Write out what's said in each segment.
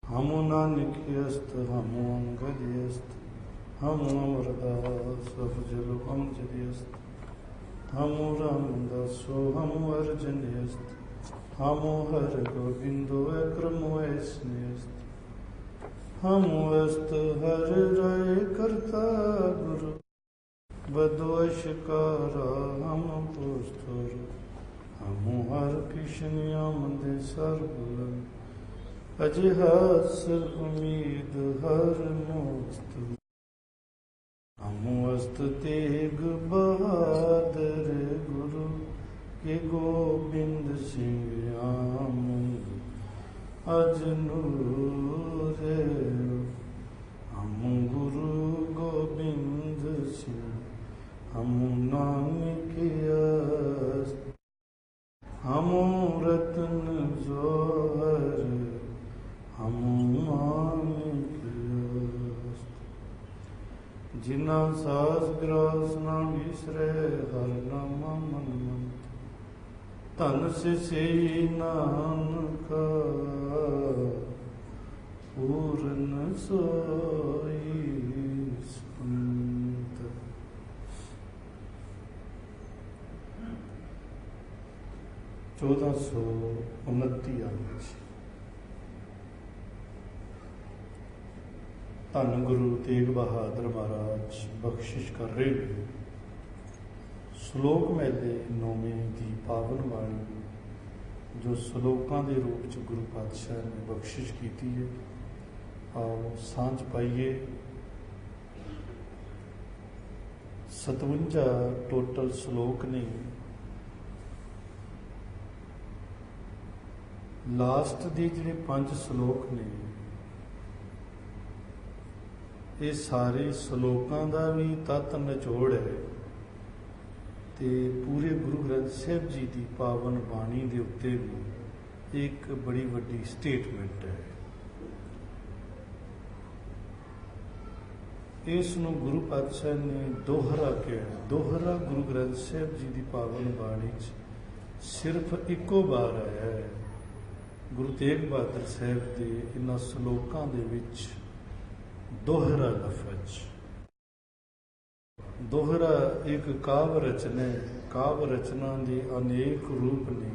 हमो नानकियस्त हमो अंगदियस्त हमो अमरदास अफजल अमजदियस्त हमो रामदासो हमो अर्जनियस्त हमो हर गोविंदो क्रमो स्नेस्त हमो अस्त हर राय करता गुरु बदोशकारा हम पुस्तुर हमो हर कृष्ण आमदे सर्व अजहास उम्मीद हर मुस्त हमो अस्त तेग बहादुर गुरु के गोविंद सिंह आमद अजनूर हम गुरु गोविंद सिंह हम नानकियस हम रतन जोहर हम मानिकियस जिना सास ग्रास न विसरे हर नाम मन मंत धन से नानक पूर्ण सोई संत। 1429 अंग धन गुरु तेग बहादुर महाराज बख्शिश कर रहे हैं। श्लोक मेले 9वें की पावन बाणी जो श्लोकों के रूप च गुरु पातशाह ने बख्शिश की है। आओ सांझ पाइए। 57 टोटल श्लोक ने। लास्ट के जिहड़े 5 श्लोक ने ये सारे श्लोकों का भी तत्त निचोड़ है ते पूरे गुरु ग्रंथ साहिब जी की पावन बाणी के उत्ते भी एक बड़ी वड्डी स्टेटमेंट है। इस गुरु पातशाह ने दोहरा किया। दोहरा गुरु ग्रंथ साहिब जी की पावन बाणी सिर्फ इको बार आया है। गुरु तेग बहादुर साहब के इन्हां श्लोकों के विच दोहरा लफज। दोहरा एक काव्य रचना है। काव्य रचना के अनेक रूप ने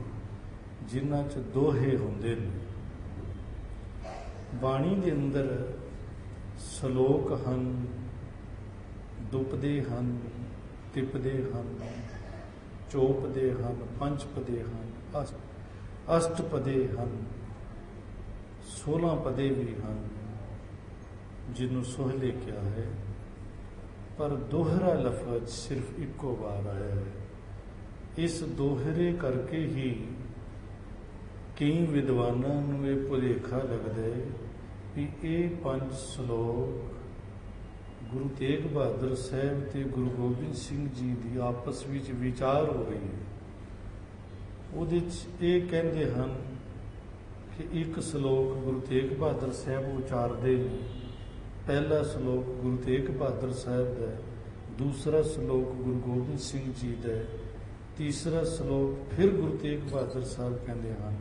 जिन्हां च दोहे होंदे ने। बाणी के अंदर श्लोक हन, दुपदे हन, तिपदे हन, चौपदे हन, पंचपदे हन, अष्टपदे हन, 16 पदे भी हन जिन्हों सोहले क्या है। पर दोहरा लफज सिर्फ इको बार आया है। इस दोहरे करके ही कई विद्वानों नूं ये भुलेखा लगता है कि ये 5 श्लोक गुरु तेग बहादुर साहब ते गुरु गोबिंद सिंह जी की आपस विच विचार हो रही है। उहदे च ये कहते हैं कि एक श्लोक गुरु तेग बहादुर साहब उचारते हैं। पहला श्लोक गुरु तेग बहादुर साहब का, दूसरा श्लोक गुरु गोबिंद सिंह जी का, तीसरा श्लोक फिर गुरु तेग बहादुर साहब कहते हैं,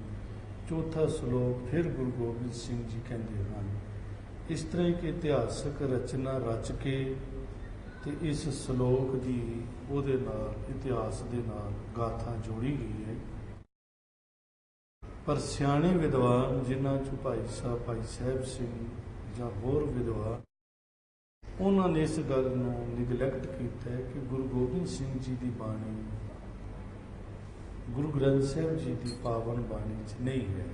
चौथा श्लोक फिर गुरु गोबिंद सिंह जी कहते हैं। इस तरह की इतिहासक रचना रच के ते इस श्लोक की उहदे नाल इतिहास दे नाल गाथा जोड़ी गई है। पर सियाणे विद्वान जिन्हां चों भाई साहब सिंह ਜਾਂ ਹੋਰ ਵਿਦਵਾਨ ਉਹਨਾਂ ਨੇ ਇਸ ਗੱਲ ਨੂੰ ਨਿਗਲੈਕਟ ਕੀਤਾ ਹੈ ਕਿ ਗੁਰੂ ਗੋਬਿੰਦ ਸਿੰਘ ਜੀ ਦੀ ਬਾਣੀ ਗੁਰੂ ਗ੍ਰੰਥ ਸਾਹਿਬ ਜੀ ਦੀ ਪਾਵਨ ਬਾਣੀ 'ਚ ਨਹੀਂ ਹੈ।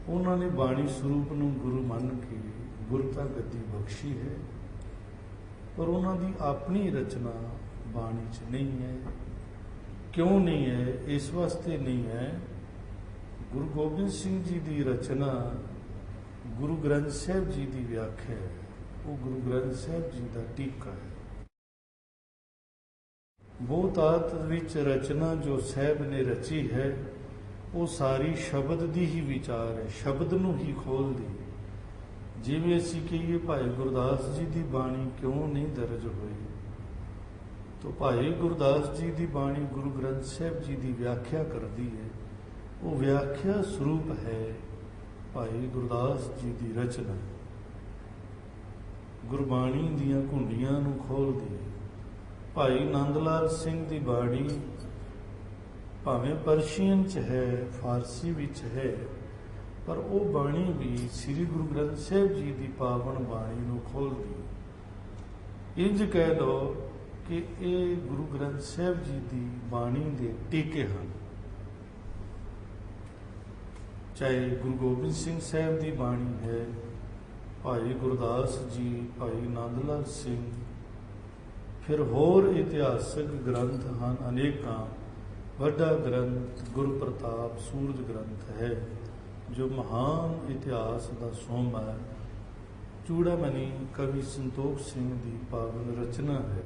ਉਹਨਾਂ ਨੇ ਬਾਣੀ ਸਰੂਪ ਨੂੰ ਗੁਰੂ ਮੰਨ ਕੇ ਗੁਰਤਾ ਗੱਦੀ ਬਖਸ਼ੀ ਹੈ, ਪਰ ਉਹਨਾਂ ਦੀ ਆਪਣੀ ਰਚਨਾ ਬਾਣੀ 'ਚ ਨਹੀਂ ਹੈ। ਕਿਉਂ ਨਹੀਂ ਹੈ? ਇਸ ਵਾਸਤੇ ਨਹੀਂ ਹੈ ਗੁਰੂ ਗੋਬਿੰਦ ਸਿੰਘ ਜੀ ਦੀ रचना गुरु ग्रंथ साहिब जी की व्याख्या है, वो गुरु ग्रंथ साहिब जी का टीका है। बहुतात विच रचना जो साहब ने रची है वो सारी शब्द की ही विचार है, शब्द नूं ही खोल दी। जिवें असीं कहिए भाई गुरदास जी की बाणी क्यों नहीं दर्ज हुई, तो भाई गुरदास जी की बाणी गुरु ग्रंथ साहिब जी की व्याख्या करती है। वो व्याख्या स्वरूप है ਭਾਈ ਗੁਰਦਾਸ ਜੀ ਦੀ ਰਚਨਾ ਗੁਰਬਾਣੀ ਦੀਆਂ ਘੁੰਡੀਆਂ ਨੂੰ ਖੋਲ੍ਹਦੀ। ਭਾਈ ਨੰਦ ਲਾਲ ਸਿੰਘ ਦੀ ਬਾਣੀ ਭਾਵੇਂ ਪਰਸ਼ੀਅਨ 'ਚ ਹੈ, ਫਾਰਸੀ ਵਿੱਚ ਹੈ, ਪਰ ਉਹ ਬਾਣੀ ਵੀ ਸ੍ਰੀ ਗੁਰੂ ਗ੍ਰੰਥ ਸਾਹਿਬ ਜੀ ਦੀ ਪਾਵਨ ਬਾਣੀ ਨੂੰ ਖੋਲ੍ਹਦੀ। ਇੰਝ ਕਹਿ ਲਓ ਕਿ ਇਹ ਗੁਰੂ ਗ੍ਰੰਥ ਸਾਹਿਬ ਜੀ ਦੀ ਬਾਣੀ ਦੇ ਟੀਕੇ ਹਨ। ਚਾਹੇ ਗੁਰੂ ਗੋਬਿੰਦ ਸਿੰਘ ਸਾਹਿਬ ਦੀ ਬਾਣੀ ਹੈ, ਭਾਈ ਗੁਰਦਾਸ ਜੀ, ਭਾਈ ਨੰਦ ਲਾਲ ਸਿੰਘ, ਫਿਰ ਹੋਰ ਇਤਿਹਾਸਕ ਗ੍ਰੰਥ ਹਨ ਅਨੇਕਾਂ। ਵੱਡਾ ਗ੍ਰੰਥ ਗੁਰੂ ਪ੍ਰਤਾਪ ਸੂਰਜ ਗ੍ਰੰਥ ਹੈ, ਜੋ ਮਹਾਨ ਇਤਿਹਾਸ ਦਾ ਸੋਮ ਹੈ। ਚੂੜਾਮਣੀ ਕਵੀ ਸੰਤੋਖ ਸਿੰਘ ਦੀ ਪਾਵਨ ਰਚਨਾ ਹੈ।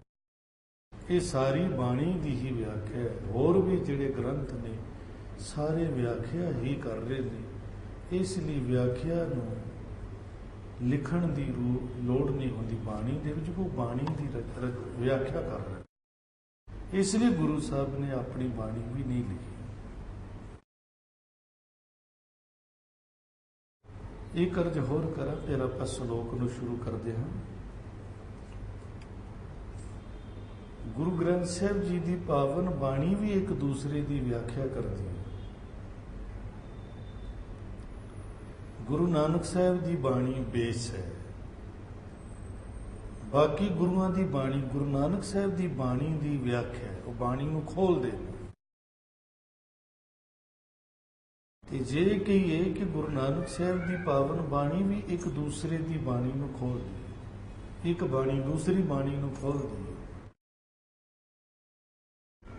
ਇਹ ਸਾਰੀ ਬਾਣੀ ਦੀ ਹੀ ਵਿਆਖਿਆ ਹੈ। ਹੋਰ ਵੀ ਜਿਹੜੇ ਗ੍ਰੰਥ ਨੇ ਸਾਰੇ ਵਿਆਖਿਆ ਹੀ ਕਰ ਰਹੇ ਨੇ। ਇਸ ਲਈ ਵਿਆਖਿਆ ਨੂੰ ਲਿਖਣ ਦੀ ਲੋੜ ਨਹੀਂ ਹੁੰਦੀ। ਬਾਣੀ ਦੇ ਵਿੱਚ ਉਹ ਬਾਣੀ ਦੀ ਵਿਆਖਿਆ ਕਰ ਰਹੇ। ਇਸ ਲਈ ਗੁਰੂ ਸਾਹਿਬ ਨੇ ਆਪਣੀ ਬਾਣੀ ਵੀ ਨਹੀਂ ਲਿਖੀ। ਇੱਕ ਅਰਜ਼ ਹੋਰ ਕਰਾਂ, ਫਿਰ ਆਪਾਂ ਸ਼ਲੋਕ ਨੂੰ ਸ਼ੁਰੂ ਕਰਦੇ ਹਾਂ। ਗੁਰੂ ਗ੍ਰੰਥ ਸਾਹਿਬ ਜੀ ਦੀ ਪਾਵਨ ਬਾਣੀ ਵੀ ਇੱਕ ਦੂਸਰੇ ਦੀ ਵਿਆਖਿਆ ਕਰਦੀ ਹੈ। ਗੁਰੂ ਨਾਨਕ ਸਾਹਿਬ ਦੀ ਬਾਣੀ ਬੇਸ ਹੈ। ਬਾਕੀ ਗੁਰੂਆਂ ਦੀ ਬਾਣੀ ਗੁਰੂ ਨਾਨਕ ਸਾਹਿਬ ਦੀ ਬਾਣੀ ਦੀ ਵਿਆਖਿਆ ਹੈ। ਉਹ ਬਾਣੀ ਨੂੰ ਖੋਲ੍ਹਦੇ ਨੇ। ਤੇ ਜੇ ਕਹੀਏ ਕਿ ਗੁਰੂ ਨਾਨਕ ਸਾਹਿਬ ਦੀ ਪਾਵਨ ਬਾਣੀ ਵੀ ਇੱਕ ਦੂਸਰੇ ਦੀ ਬਾਣੀ ਨੂੰ ਖੋਲ੍ਹਦੀ ਹੈ, ਇੱਕ ਬਾਣੀ ਦੂਸਰੀ ਬਾਣੀ ਨੂੰ ਖੋਲ੍ਹਦੀ ਹੈ।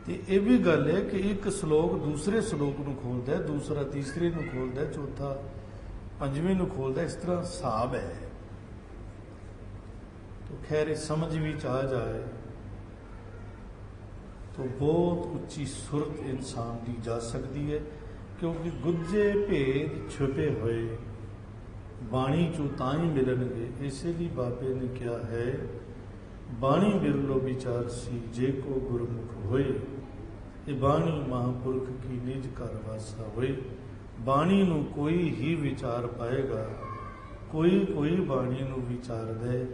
ਤੇ ਇਹ ਵੀ ਗੱਲ ਹੈ ਕਿ ਇੱਕ ਸ਼ਲੋਕ ਦੂਸਰੇ ਸ਼ਲੋਕ ਨੂੰ ਖੋਲ੍ਹਦਾ ਹੈ, ਦੂਸਰਾ ਤੀਸਰੇ ਨੂੰ ਖੋਲ੍ਹਦਾ ਹੈ, ਚੌਥਾ ਪੰਜਵੇਂ ਨੂੰ ਖੋਲ੍ਹਦਾ। ਇਸ ਤਰ੍ਹਾਂ ਹਿਸਾਬ ਹੈ। तो खैर समझ ਵਿੱਚ आ जाए तो बहुत ਉੱਚੀ ਸੁਰਤ ਇਨਸਾਨ ਦੀ ਜਾ ਸਕਦੀ ਹੈ, ਕਿਉਂਕਿ ਗੁੱਜੇ ਭੇਦ ਛੁਪੇ ਹੋਏ ਬਾਣੀ ਚੋਂ ਤਾਂ ਹੀ ਮਿਲਣਗੇ। ਇਸੇ ਲਈ ਬਾਬੇ ਨੇ ਕਿਹਾ ਹੈ, ਬਾਣੀ ਬਿਰਲੋ ਵਿਚਾਰ ਸੀ ਜੇ ਕੋ ਗੁਰਮੁਖ ਹੋਏ। ਇਹ ਬਾਣੀ ਮਹਾਂਪੁਰਖ ਕੀ ਨਿਜ ਘਰ ਵਾਸਾ ਹੋਏ। ਬਾਣੀ ਨੂੰ ਕੋਈ ਹੀ ਵਿਚਾਰ ਪਾਏਗਾ, ਕੋਈ ਬਾਣੀ ਨੂੰ ਵਿਚਾਰਦਾ ਹੈ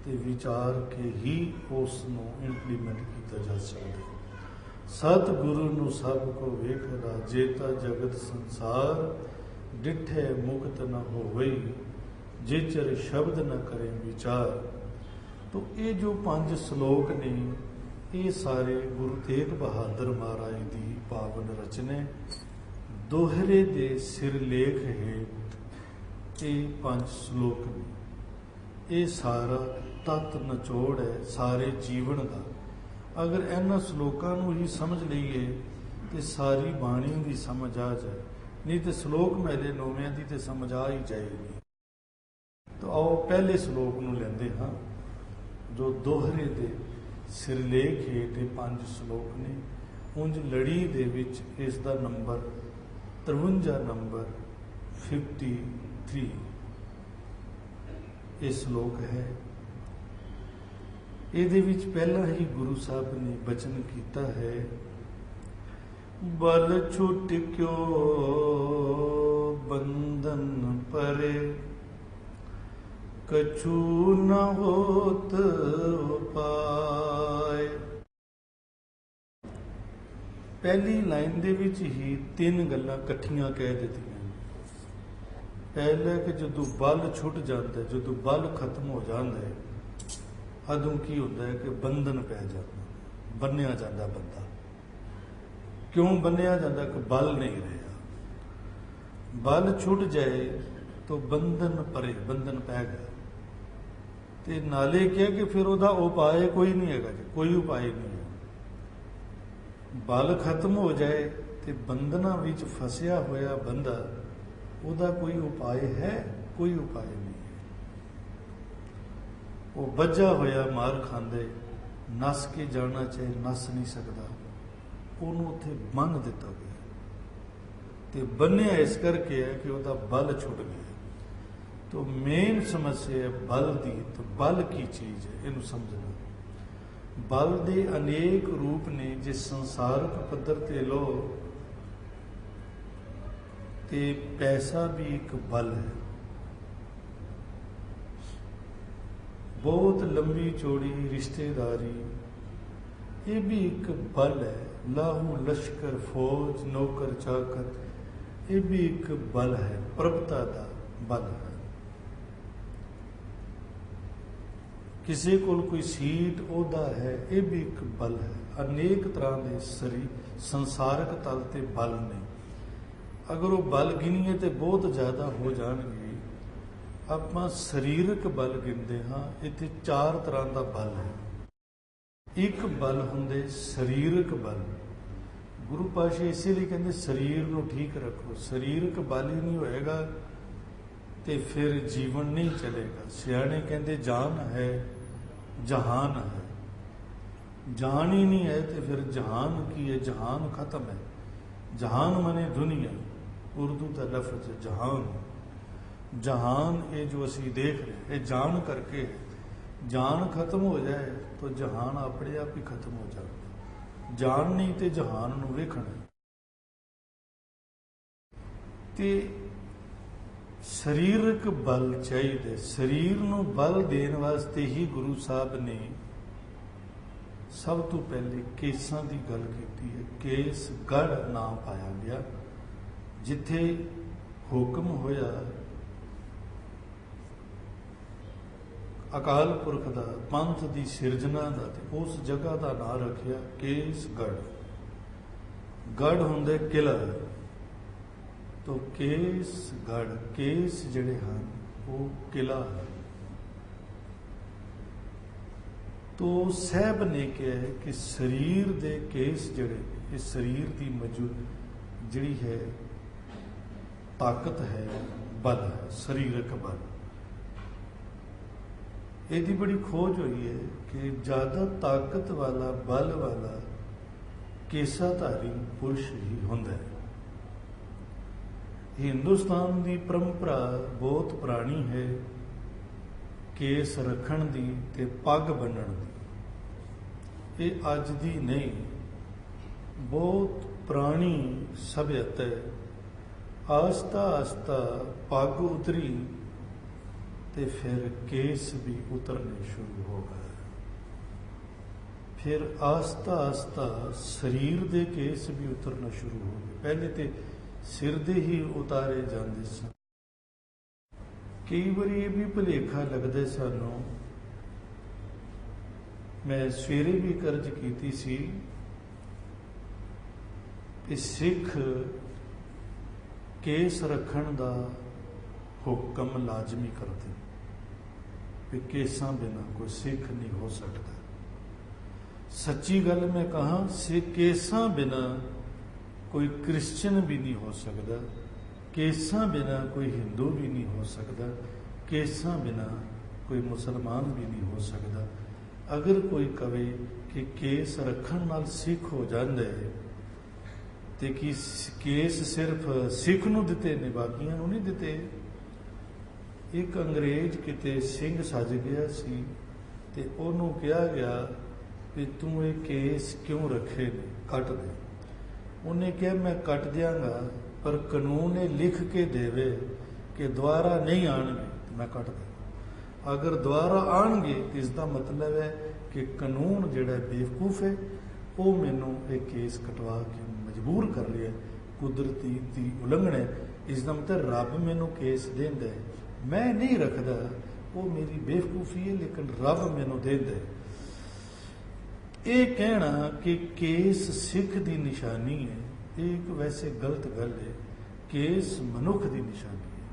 ਤੇ ਵਿਚਾਰ ਕੇ ਹੀ ਉਸ ਨੂੰ ਇੰਪਲੀਮੈਂਟ ਕੀਤਾ ਜਾ ਸਕਦਾ। ਸਤਿਗੁਰੂ ਨੂੰ ਸਭ ਕੋ ਵੇਖਦਾ, ਜੇਤਾ ਜਗਤ ਸੰਸਾਰ ਡਿਠੇ ਮੁਕਤ ਨ ਹੋਵਈ, ਜੇ ਚਰ ਸ਼ਬਦ ਨ ਕਰੇ ਵਿਚਾਰ। तो ये जो 5 श्लोक ने, ये सारे गुरु तेग बहादुर महाराज की पावन रचने दोहरे दे सिरलेख हेठ ये 5 श्लोक ने। ये सारा तत्त निचोड़ है सारे जीवन का। अगर इन्हां श्लोकां नूं ही समझ लईए तो सारी बाणी की समझ आ जाए, नहीं तो श्लोक मैले नौवियां की तो समझ आ ही जाएगी। तो आओ पहले श्लोक नूं लैंदे हाँ, जो दोहरे दे सिरलेख हेठ 5 श्लोक ने। उंज लड़ी दे विच इस दा नंबर 53 नंबर 53 ये श्लोक है। ਇਹਦੇ ਵਿੱਚ ਪਹਿਲਾਂ ਹੀ ਗੁਰੂ ਸਾਹਿਬ ਨੇ ਬਚਨ ਕੀਤਾ ਹੈ, ਬਲ ਛੁਟ ਕਿਉ ਬੰਧਨ ਪਰੇ, कछु न होत उपाय। पहली लाइन दे विच ही 3 गल्लां इकट्ठियां कह दित्तियां। पहले कि जदों बल छुट जाता है, जदों बल खत्म हो जाता है, अदों की होता है कि बंधन पै जाता, बन्निया जाता बंदा। क्यों बन्निया जाता? कि बल नहीं रहा। बल छुट जाए तो बंधन परे, बंधन पै गया। ਤੇ ਨਾਲੇ ਕਿਹਾ ਕਿ ਫਿਰ ਉਹਦਾ ਉਪਾਏ ਕੋਈ ਨਹੀਂ ਹੈਗਾ ਜੀ, ਕੋਈ ਉਪਾਏ ਨਹੀਂ ਹੈ। ਬਲ ਖਤਮ ਹੋ ਜਾਏ ਤੇ ਬੰਧਨਾਂ ਵਿੱਚ ਫਸਿਆ ਹੋਇਆ ਬੰਦਾ, ਉਹਦਾ ਕੋਈ ਉਪਾਏ ਹੈ? ਕੋਈ ਉਪਾਏ ਨਹੀਂ ਹੈ। ਉਹ ਵੱਜਾ ਹੋਇਆ ਮਾਰ ਖਾਂਦੇ, ਨਸ ਕੇ ਜਾਣਾ ਚਾਹੇ ਨਸ ਨਹੀਂ ਸਕਦਾ, ਉਹਨੂੰ ਉੱਥੇ ਬੰਨ੍ਹ ਦਿੱਤਾ ਗਿਆ। ਤੇ ਬੰਨਿਆ ਇਸ ਕਰਕੇ ਹੈ ਕਿ ਉਹਦਾ ਬਲ ਛੁੱਟ ਗਿਆ। तो मेन समस्या है बल की। तो बल की चीज़ है, इनू समझना। बल के अनेक रूप ने। जे संसारक पद्धर ते लो ਤੇ ਪੈਸਾ ਵੀ ਇੱਕ ਬਲ ਹੈ। ਬਹੁਤ ਲੰਬੀ ਚੌੜੀ ਰਿਸ਼ਤੇਦਾਰੀ ਇਹ ਵੀ ਇੱਕ ਬਲ ਹੈ। ਲਾਹੂ ਲਸ਼ਕਰ ਫੌਜ ਨੌਕਰ ਚਾਕਰ ਇਹ ਵੀ ਇੱਕ ਬਲ ਹੈ, ਪ੍ਰਭਤਾ ਦਾ ਬਲ ਹੈ। ਕਿਸੇ ਕੋਲ ਕੋਈ ਸੀਟ ਅਹੁਦਾ ਹੈ ਇਹ ਵੀ ਇੱਕ ਬਲ ਹੈ। ਅਨੇਕ ਤਰ੍ਹਾਂ ਦੇ ਸੰਸਾਰਕ ਤਲ ਤੇ ਬਲ ਨੇ। ਅਗਰ ਉਹ ਬਲ ਗਿਣੀਏ ਤੇ ਬਹੁਤ ਜ਼ਿਆਦਾ ਹੋ ਜਾਣਗੇ। ਆਪਾਂ ਸਰੀਰਕ ਬਲ ਗਿਣਦੇ ਹਾਂ, ਇੱਥੇ 4 ਤਰ੍ਹਾਂ ਦਾ ਬਲ ਹੈ। ਇੱਕ ਬਲ ਹੁੰਦੇ ਸਰੀਰਕ ਬਲ। ਗੁਰੂ ਪਾਤਸ਼ਾਹ ਇਸੇ ਲਈ ਕਹਿੰਦੇ ਸਰੀਰ ਨੂੰ ਠੀਕ ਰੱਖੋ। ਸਰੀਰਕ ਬਲ ਹੀ ਨਹੀਂ ਹੋਏਗਾ ਤੇ ਫਿਰ ਜੀਵਨ ਨਹੀਂ ਚਲੇਗਾ। ਸਿਆਣੇ ਕਹਿੰਦੇ ਜਾਨ ਹੈ ਜਹਾਨ ਹੈ। ਜਾਨ ਹੀ ਨਹੀਂ ਹੈ ਤੇ ਫਿਰ ਜਹਾਨ ਕੀ ਹੈ? ਜਹਾਨ ਖਤਮ ਹੈ। ਜਹਾਨ ਮਾਨੇ ਦੁਨੀਆ, ਉਰਦੂ ਦਾ ਲਫ਼ਜ਼ ਜਹਾਨ। ਜਹਾਨ ਇਹ ਜੋ ਅਸੀਂ ਦੇਖ ਰਹੇ ਇਹ ਜਾਨ ਕਰਕੇ ਹੈ। ਜਾਨ ਖਤਮ ਹੋ ਜਾਏ ਤਾਂ ਜਹਾਨ ਆਪਣੇ ਆਪ ਹੀ ਖਤਮ ਹੋ ਜਾਵੇ। ਜਾਨ ਨਹੀਂ ਤੇ ਜਹਾਨ ਨੂੰ ਵੇਖਣਾ। ਤੇ ਸਰੀਰਕ ਬਲ ਚਾਹੀਦਾ। ਸਰੀਰ ਨੂੰ ਬਲ ਦੇਣ ਵਾਸਤੇ ਹੀ ਗੁਰੂ ਸਾਹਿਬ ਨੇ ਸਭ ਤੋਂ ਪਹਿਲੇ ਕੇਸਾਂ ਦੀ ਗੱਲ ਕੀਤੀ ਹੈ। ਕੇਸ ਗੜ੍ਹ ਨਾਮ ਪਾਇਆ ਗਿਆ, ਜਿੱਥੇ ਹੁਕਮ ਹੋਇਆ ਅਕਾਲ ਪੁਰਖ ਦਾ, ਪੰਥ ਦੀ ਸਿਰਜਣਾ ਦਾ, ਤੇ ਉਸ ਜਗ੍ਹਾ ਦਾ ਨਾਂ ਰੱਖਿਆ ਕੇਸਗੜ੍ਹ। ਗੜ੍ਹ ਹੁੰਦੇ ਕਿਲ੍ਹਾ, ਤੋ ਕੇਸਗੜ੍ਹ, ਕੇਸ ਜਿਹੜੇ ਹਨ ਉਹ ਕਿਲ੍ਹਾ ਹੈ। ਤੋ ਸਾਹਿਬ ਨੇ ਕਿਹਾ ਕਿ ਸਰੀਰ ਦੇ ਕੇਸ ਜਿਹੜੇ, ਇਹ ਸਰੀਰ ਦੀ ਜਿਹੜੀ ਹੈ ਤਾਕਤ ਹੈ, ਬਲ ਹੈ, ਸਰੀਰਕ ਬਲ। ਇਹਦੀ ਬੜੀ ਖੋਜ ਹੋਈ ਹੈ ਕਿ ਜ਼ਿਆਦਾ ਤਾਕਤ ਵਾਲਾ, ਬਲ ਵਾਲਾ ਕੇਸਾਧਾਰੀ ਪੁਰਸ਼ ਹੀ ਹੁੰਦਾ ਹੈ। ਹਿੰਦੁਸਤਾਨ ਦੀ ਪਰੰਪਰਾ ਬਹੁਤ ਪੁਰਾਣੀ ਹੈ ਕੇਸ ਰੱਖਣ ਦੀ ਤੇ ਪੱਗ ਬੰਨ੍ਹਣ ਦੀ। ਇਹ ਅੱਜ ਦੀ ਨਹੀਂ, ਬਹੁਤ ਪੁਰਾਣੀ ਸਭਿਅਤਾ ਹੈ। ਆਸਤਾ ਆਸਤਾ ਪੱਗ ਉਤਰੀ ਤੇ ਫਿਰ ਕੇਸ ਵੀ ਉਤਰਨੇ ਸ਼ੁਰੂ ਹੋ ਗਏ। ਫਿਰ ਆਸਤਾ ਆਸਤਾ ਸਰੀਰ ਦੇ ਕੇਸ ਵੀ ਉਤਰਨਾ ਸ਼ੁਰੂ ਹੋ ਗਏ। ਪਹਿਲੇ ਤੇ ਸਿਰ ਦੇ ਹੀ ਉਤਾਰੇ ਜਾਂਦੇ ਸਨ। ਕਈ ਵਾਰੀ ਇਹ ਵੀ ਭੁਲੇਖਾ ਲੱਗਦਾ ਸਾਨੂੰ। ਮੈਂ ਸਵੇਰੇ ਵੀ ਕਰਜ ਕੀਤੀ ਸੀ ਕਿ ਸਿੱਖ ਕੇਸ ਰੱਖਣ ਦਾ ਹੁਕਮ ਲਾਜ਼ਮੀ ਕਰਦੇ ਕਿ ਕੇਸਾਂ ਬਿਨਾਂ ਕੋਈ ਸਿੱਖ ਨਹੀਂ ਹੋ ਸਕਦਾ। ਸੱਚੀ ਗੱਲ ਮੈਂ ਕਹਾਂ, ਕੇਸਾਂ ਬਿਨਾਂ ਕੋਈ ਕ੍ਰਿਸਚਨ ਵੀ ਨਹੀਂ ਹੋ ਸਕਦਾ। ਕੇਸਾਂ ਬਿਨਾਂ ਕੋਈ ਹਿੰਦੂ ਵੀ ਨਹੀਂ ਹੋ ਸਕਦਾ। ਕੇਸਾਂ ਬਿਨਾਂ ਕੋਈ ਮੁਸਲਮਾਨ ਵੀ ਨਹੀਂ ਹੋ ਸਕਦਾ। ਅਗਰ ਕੋਈ ਕਵੇ ਕਿ ਕੇਸ ਰੱਖਣ ਨਾਲ ਸਿੱਖ ਹੋ ਜਾਂਦਾ ਹੈ ਤੇ ਕੀ ਕੇਸ ਸਿਰਫ ਸਿੱਖ ਨੂੰ ਦਿੱਤੇ ਨੇ, ਬਾਕੀਆਂ ਨੂੰ ਨਹੀਂ ਦਿੱਤੇ? ਇੱਕ ਅੰਗਰੇਜ਼ ਕਿਤੇ ਸਿੰਘ ਸੱਜ ਗਿਆ ਸੀ ਤੇ ਉਹਨੂੰ ਕਿਹਾ ਗਿਆ ਵੀ ਤੂੰ ਇਹ ਕੇਸ ਕਿਉਂ ਰੱਖੇ ਨੇ, ਕੱਟ ਦੇ। ਉਹਨੇ ਕਿਹਾ ਮੈਂ ਕੱਟ ਦਿਆਂਗਾ, ਪਰ ਕਾਨੂੰਨ ਇਹ ਲਿਖ ਕੇ ਦੇਵੇ ਕਿ ਦੁਬਾਰਾ ਨਹੀਂ ਆਉਣਗੇ, ਮੈਂ ਕੱਟ ਦੇ। ਅਗਰ ਦੁਬਾਰਾ ਆਉਣਗੇ ਤਾਂ ਇਸ ਦਾ ਮਤਲਬ ਹੈ ਕਿ ਕਾਨੂੰਨ ਜਿਹੜਾ ਬੇਵਕੂਫ ਹੈ, ਉਹ ਮੈਨੂੰ ਇਹ ਕੇਸ ਕਟਵਾ ਕੇ ਮਜਬੂਰ ਕਰ ਲਿਆ। ਕੁਦਰਤੀ ਦੀ ਉਲੰਘਣਾ ਹੈ। ਇਸ ਦਾ ਮਤਲਬ ਰੱਬ ਮੈਨੂੰ ਕੇਸ ਦਿੰਦਾ ਹੈ, ਮੈਂ ਨਹੀਂ ਰੱਖਦਾ, ਉਹ ਮੇਰੀ ਬੇਵਕੂਫੀ ਹੈ, ਲੇਕਿਨ ਰੱਬ ਮੈਨੂੰ ਦਿੰਦਾ ਹੈ। ਇਹ ਕਹਿਣਾ ਕਿ ਕੇਸ ਸਿੱਖ ਦੀ ਨਿਸ਼ਾਨੀ ਹੈ, ਇਹ ਇੱਕ ਵੈਸੇ ਗਲਤ ਗੱਲ ਹੈ। ਕੇਸ ਮਨੁੱਖ ਦੀ ਨਿਸ਼ਾਨੀ ਹੈ।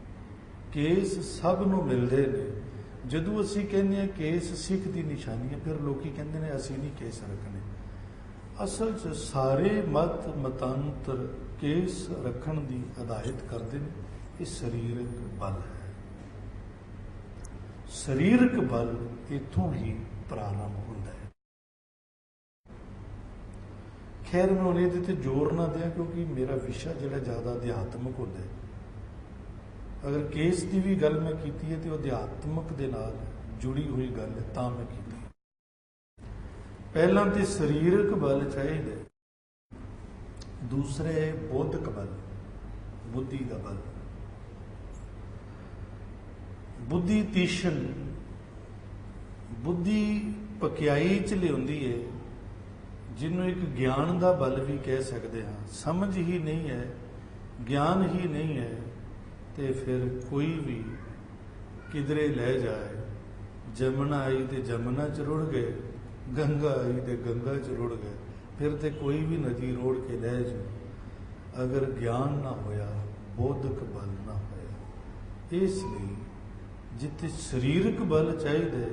ਕੇਸ ਸਭ ਨੂੰ ਮਿਲਦੇ ਨੇ। ਜਦੋਂ ਅਸੀਂ ਕਹਿੰਦੇ ਹਾਂ ਕੇਸ ਸਿੱਖ ਦੀ ਨਿਸ਼ਾਨੀ ਹੈ, ਫਿਰ ਲੋਕੀ ਕਹਿੰਦੇ ਨੇ ਅਸੀਂ ਨਹੀਂ ਕੇਸ ਰੱਖਣੇ। ਅਸਲ 'ਚ ਸਾਰੇ ਮਤਾਂਤਰ ਕੇਸ ਰੱਖਣ ਦੀ ਹਦਾਇਤ ਕਰਦੇ ਨੇ। ਇਹ ਸਰੀਰਕ ਬਲ ਹੈ। ਸਰੀਰਕ ਬਲ ਇੱਥੋਂ ਹੀ ਪ੍ਰਾਰੰਭ ਹੁੰਦਾ ਹੈ। ਖੈਰ ਮੈਂ ਹੁਣ ਇਹਦੇ ਤੇ ਜ਼ੋਰ ਨਾ ਦਿਆਂ, ਕਿਉਂਕਿ ਮੇਰਾ ਵਿਸ਼ਾ ਜਿਹੜਾ ਜ਼ਿਆਦਾ ਅਧਿਆਤਮਕ ਹੁੰਦਾ ਹੈ। ਅਗਰ ਕੇਸ ਦੀ ਵੀ ਗੱਲ ਮੈਂ ਕੀਤੀ ਹੈ ਤੇ ਉਹ ਅਧਿਆਤਮਕ ਦੇ ਨਾਲ ਜੁੜੀ ਹੋਈ ਗੱਲ ਹੈ, ਤਾਂ ਮੈਂ ਕੀਤੀ। ਪਹਿਲਾਂ ਤੇ ਸਰੀਰਕ ਬਲ ਚਾਹੀਦਾ, ਦੂਸਰੇ ਬੌਧਿਕ ਬਲ। बुद्धि का बल। बुद्धि तीक्ष्ण, बुद्धि पकियाई च लियाउंदी है, जिन्हों एक ज्ञान का बल भी कह सकते हाँ। समझ ही नहीं है, ज्ञान ही नहीं है, तो फिर कोई भी किधरे ले जाए। जमुना आई तो जमुना च रुड़ गए, गंगा आई तो गंगा च रुड़ गए, फिर तो कोई भी नदी रोड़ के ले जाए। अगर ज्ञान ना होया, बोधक बल ना होया। इसलिए जिथे शरीरक बल चाहिए,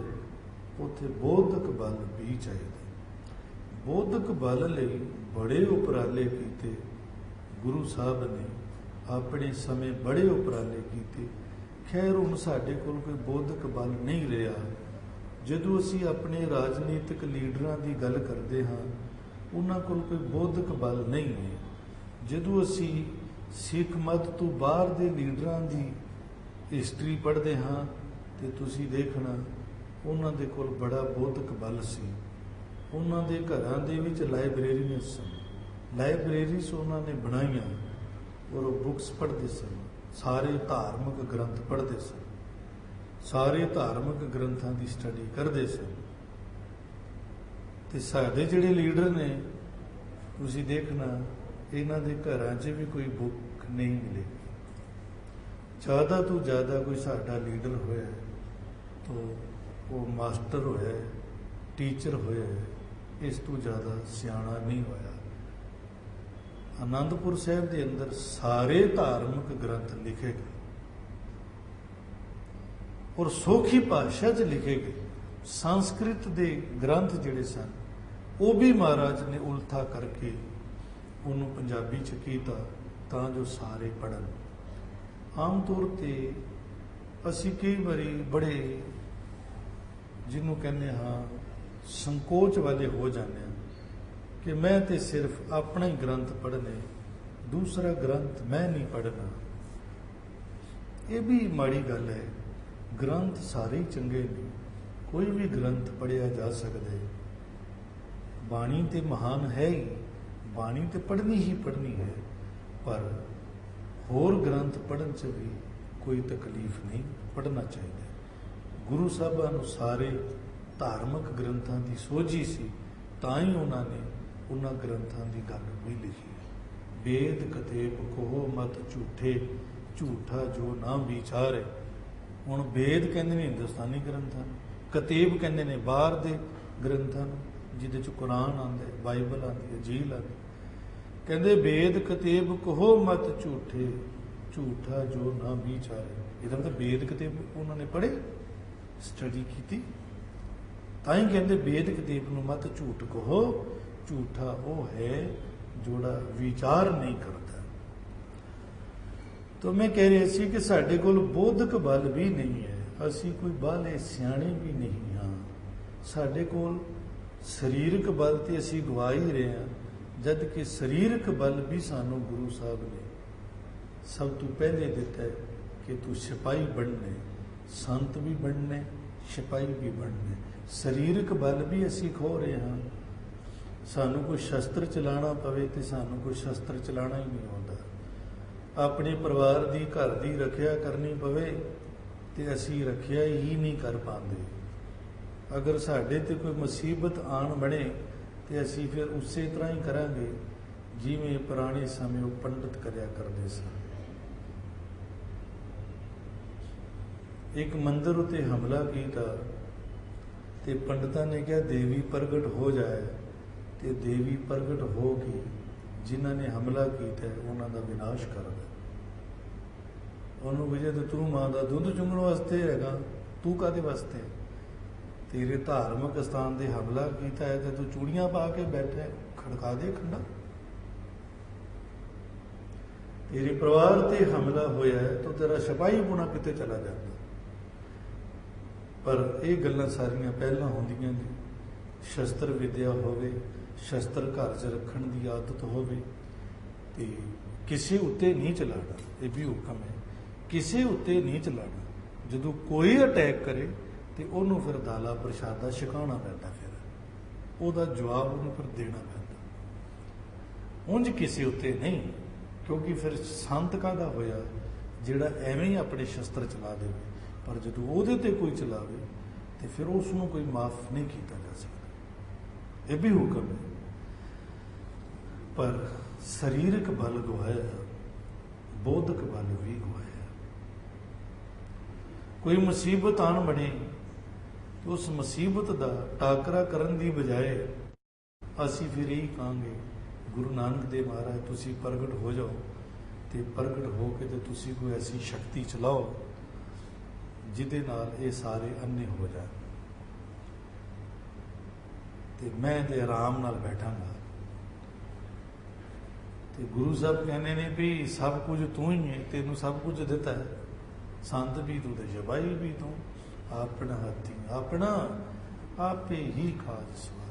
उत्थे बोधक बल भी चाहिए। बोधक बल लई बड़े उपराले कीते गुरु साहब ने, अपने समय बड़े उपराले कीते। खैर हुण साडे कोल कोई बोधक बल नहीं रहा। जदों असीं अपने राजनीतिक लीडरां दी गल करदे हां, उन्हां कोल कोई बोधक बल नहीं है। जदों असीं सिख मत तो बाहर दे लीडरां दी हिस्टरी पढ़दे हाँ, तो तुसीं देखना उन्हां दे कोल बड़ा बोधक बल सी। उन्हां दे घरां दे विच लाइब्रेरीआं सन, लाइब्रेरीज उन्होंने बनाईयां और वो बुक्स पढ़ते सन। सारे धार्मिक ग्रंथ पढ़ते सन, सारे धार्मिक ग्रंथों की स्टडी करते सन। ते साडे जिहड़े लीडर ने, तुसीं देखना इन्हां दे घरां 'च भी कोई बुक नहीं मिलेगी। ज़्यादा तो ज़्यादा कोई साडा लीडर होया तो वो मास्टर होया, टीचर होया, इस तो ज़्यादा सियाणा नहीं होया। आनंदपुर साहिब के अंदर सारे धार्मिक ग्रंथ लिखे गए और सौखी भाषा च लिखे गए। संस्कृत के ग्रंथ जिहड़े सन वो भी महाराज ने उल्था करके उन्होंने पंजाबी च कीता तां जो सारे पढ़न। आम तौर पर असी कई बारी बड़े जिन्हों कहने हाँ संकोच वाले हो जाने कि मैं तो सिर्फ अपना ही ग्रंथ पढ़ने, दूसरा ग्रंथ मैं नहीं पढ़ना। ये भी माड़ी गल है। ग्रंथ सारे ही चंगे नहीं, कोई भी ग्रंथ पढ़िया जा सकता है। बाणी तो महान है ही, बाणी तो पढ़नी ही पढ़नी है, पर होर ग्रंथ पढ़न च भी कोई तकलीफ नहीं, पढ़ना चाहिए। गुरु साहबां नूं सारे धार्मिक ग्रंथों की सोझी सी, तां ही उन्होंने उन्हां ग्रंथों की गल भी लिखी है। वेद कतेब कहो मत झूठे, झूठा जो ना विचारे। हुण वेद कहंदे ने हिंदुस्तानी ग्रंथां, कतेब कहंदे ने बाहर दे ग्रंथां, जिहदे च कुरान आंदा है, बाइबल आंदी है, झील आंदी। कहंदे वेद कतेब कहो मत झूठे, झूठा जो ना विचारे। इहदा मतलब वेद कतेब उन्होंने पढ़े, स्टडी की, तां ही कहंदे वेद कतेब नूं मत झूठ कहो, झूठा वो है जोड़ा विचार नहीं करता। तो मैं कह रहा सी कि साडे कोल बोधक बल भी नहीं है, असी कोई बाले सियाणे भी नहीं हाँ। साडे कोल सरीरक बल तो असी गवा ही रहे हैं, जद कि सरीरक बल भी सानू गुरु साहब ने सब तो पहले दिता है कि तू सिपाही बनने, संत भी बनने, सिपाही भी बनने। सरीरक बल भी असी खो रहे हैं। सानू कोई शस्त्र चलाना पवे तो सानू कोई शस्त्र चलाना ही नहीं आता। अपने परिवार की घर की रखिया करनी पवे तो असी रखिया ही नहीं कर पाते। अगर साडे ते कोई मुसीबत आन बने तो असी फिर उस तरह ही करांगे जिवें पुराने समय वो पंडित करया करते सन। एक मंदिर उत्ते हमला किया तो पंडितां ने कहा देवी प्रगट हो जाए, तो देवी प्रगट हो के जिन्हों ने हमला किया उन्हों का विनाश कर दे। उन्होंने पूछा तो तू माँ का दुध चुंगण वास्ते हैगा, तू कादे वास्ते? तेरे धार्मिक स्थान से हमला किया है तो तू चूड़ियां पा के बैठा है, खड़का दे खंडा। तेरे परिवार से हमला होया है तो तेरा सिपाही पुना किते चला जाता। पर यह गल्लां सारियां पहलां होंदियां ने। शस्त्र विद्या होवे, शस्त्र घर च रखण की आदत होवे ते किसी उत्ते नहीं चलाना, ये भी हुक्म है, किसी उत्ते नहीं चलाना। जदों कोई अटैक करे तो उन्होंने फिर दाला प्रशादा छकाना पैंदा, फिर उसका जवाब उन्होंने फिर देना पैंदा। उंज किसी उत्ते नहीं। क्योंकि फिर संत काहदा होया जिहड़ा एवें ही अपने शस्त्र चला दे, पर जदों उहदे ते कोई चलावे तो फिर उसनूं कोई माफ़ नहीं किया जा सकता। यह भी हुक्म है। पर सरीरक बल गवाया, बौद्धिक बल भी गवाया। कोई मुसीबत आन बने तो उस मुसीबत का टाकरा करन दी बजाय असी फिर यही कहांगे गुरु नानक देव महाराज तुसी प्रगट हो जाओ, तो प्रगट हो के तो तुसी कोई ऐसी शक्ति चलाओ जिदे नाल ये सारे अन्ने हो जाए, तो मैं तो आराम नाल बैठांगा। तो गुरु साहब कहने ने भी सब कुछ तू ही है, तेनू सब कुछ दिता है, संत भी तू तो जबाई भी तू, अपना हाथी अपना आपे ही खाज सवार।